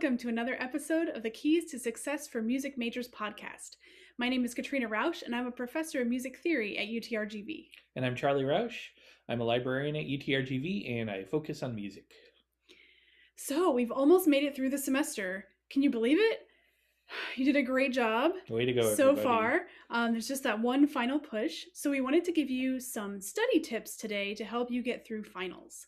welcome to another episode of the Keys to Success for Music Majors podcast. My name is Katrina Roush, and I'm a professor of music theory at UTRGV. And I'm Charley Roush. I'm a librarian at UTRGV, and I focus on music. So, we've almost made it through the semester. Can you believe it? You did a great job Way to go, so everybody. far. There's just that one final push. So, we wanted to give you some study tips today to help you get through finals.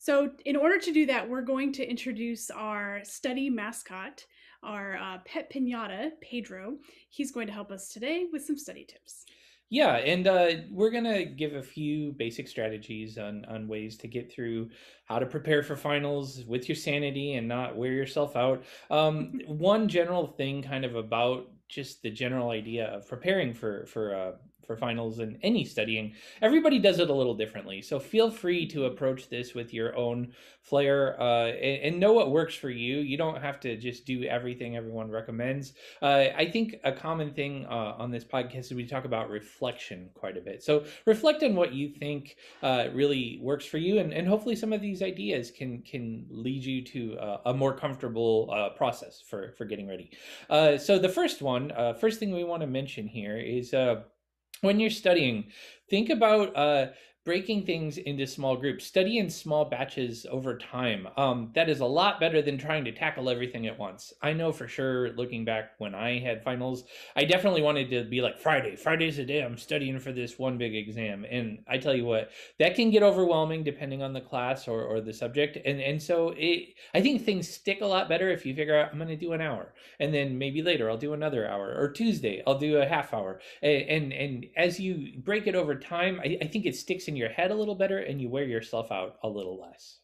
So in order to do that, we're going to introduce our study mascot, our pet pinata, Pedro. He's going to help us today with some study tips. Yeah, and we're going to give a few basic strategies on ways to get through how to prepare for finals with your sanity and not wear yourself out. One general thing kind of about just the general idea of preparing for finals and any studying, everybody does it a little differently. So feel free to approach this with your own flair and know what works for you. You don't have to just do everything everyone recommends. I think a common thing on this podcast is we talk about reflection quite a bit. So reflect on what you think really works for you, and hopefully some of these ideas can lead you to a more comfortable process for getting ready. So the first thing we want to mention here is when you're studying, think about breaking things into small groups. Study in small batches over time. That is a lot better than trying to tackle everything at once. I know for sure, looking back when I had finals, I definitely wanted to be like, Friday's the day I'm studying for this one big exam. And I tell you what, that can get overwhelming depending on the class or the subject. And so I think things stick a lot better if you figure out, I'm going to do an hour. And then maybe later I'll do another hour. Or Tuesday, I'll do a half hour. And as you break it over time, I think it sticks in your head a little better and you wear yourself out a little less.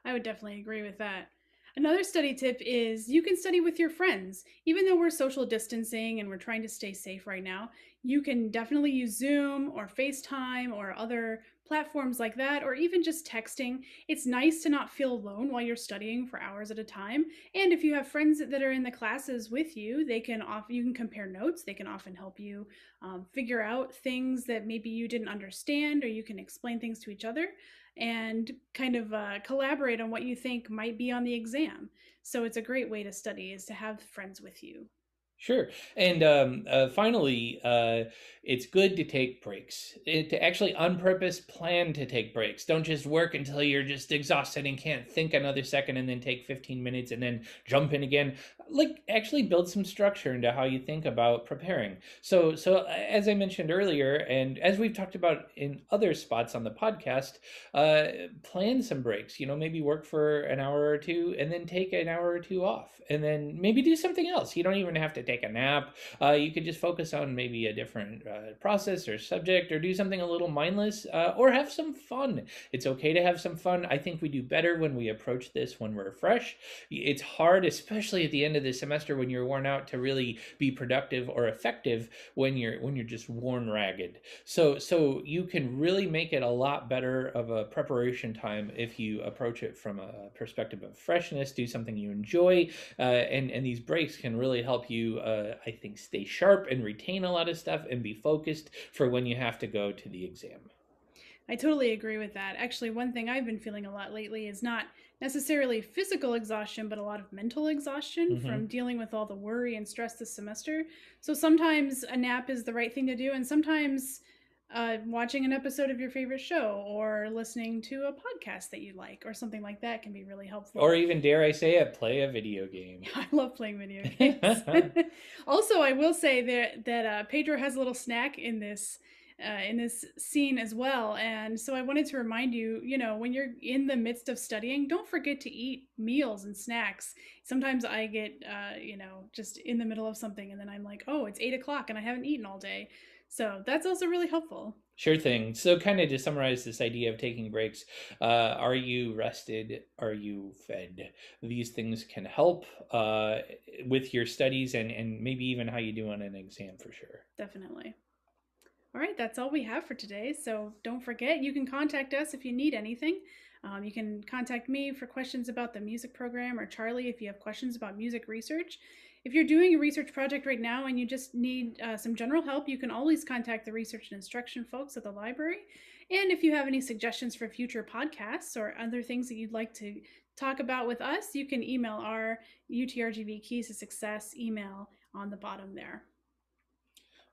I would definitely agree with that. Another study tip is you can study with your friends. Even though we're social distancing and we're trying to stay safe right now, you can definitely use Zoom or FaceTime or other platforms like that, or even just texting. It's nice to not feel alone while you're studying for hours at a time. And if you have friends that are in the classes with you, you can compare notes. They can often help you figure out things that maybe you didn't understand, or you can explain things to each other and kind of collaborate on what you think might be on the exam. So it's a great way to study, is to have friends with you. Sure. And finally, it's good to take breaks, to actually on purpose plan to take breaks. Don't just work until you're just exhausted and can't think another second and then take 15 minutes and then jump in again. Like, actually build some structure into how you think about preparing. So as I mentioned earlier, and as we've talked about in other spots on the podcast, plan some breaks. Maybe work for an hour or two and then take an hour or two off, and then maybe do something else. You don't even have to take a nap. You could just focus on maybe a different process or subject, or do something a little mindless, or have some fun. It's okay to have some fun. I think we do better when we approach this when we're fresh. It's hard, especially at the end of the semester when you're worn out, to really be productive or effective when you're just worn ragged. So you can really make it a lot better of a preparation time if you approach it from a perspective of freshness. Do something you enjoy, and these breaks can really help you, I think, stay sharp and retain a lot of stuff and be focused for when you have to go to the exam. I totally agree with that. Actually, one thing I've been feeling a lot lately is not necessarily physical exhaustion, but a lot of mental exhaustion from dealing with all the worry and stress this semester. So sometimes a nap is the right thing to do, and sometimes watching an episode of your favorite show or listening to a podcast that you like or something like that can be really helpful. Or even, dare I say it, play a video game. I love playing video games. Also, I will say that Pedro has a little snack in this scene as well. And so I wanted to remind you, when you're in the midst of studying, don't forget to eat meals and snacks. Sometimes I get, just in the middle of something and then I'm like, oh, it's 8 o'clock and I haven't eaten all day. So that's also really helpful. Sure thing. So kind of to summarize this idea of taking breaks, are you rested? Are you fed? These things can help with your studies and maybe even how you do on an exam for sure. Definitely. All right, that's all we have for today. So don't forget, you can contact us if you need anything. You can contact me for questions about the music program, or Charley if you have questions about music research. if you're doing a research project right now and you just need some general help, you can always contact the research and instruction folks at the library. And if you have any suggestions for future podcasts or other things that you'd like to talk about with us, you can email our UTRGV Keys to Success email on the bottom there.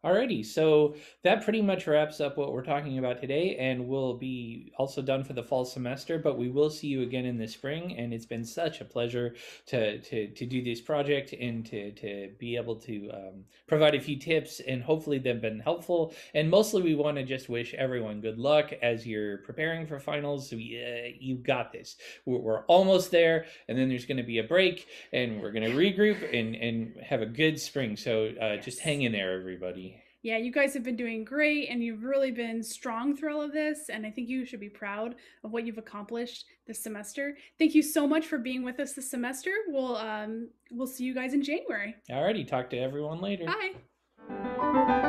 Alrighty, so that pretty much wraps up what we're talking about today, and we'll be also done for the fall semester, but we will see you again in the spring, and it's been such a pleasure to do this project and to be able to provide a few tips, and hopefully they've been helpful. And mostly we want to just wish everyone good luck as you're preparing for finals. You've got this. We're almost there, and then there's going to be a break, and we're going to regroup and have a good spring. So just hang in there, everybody. Yeah, you guys have been doing great, and you've really been strong through all of this, and I think you should be proud of what you've accomplished this semester. Thank you so much for being with us this semester. We'll see you guys in January. Alrighty, talk to everyone later. Bye.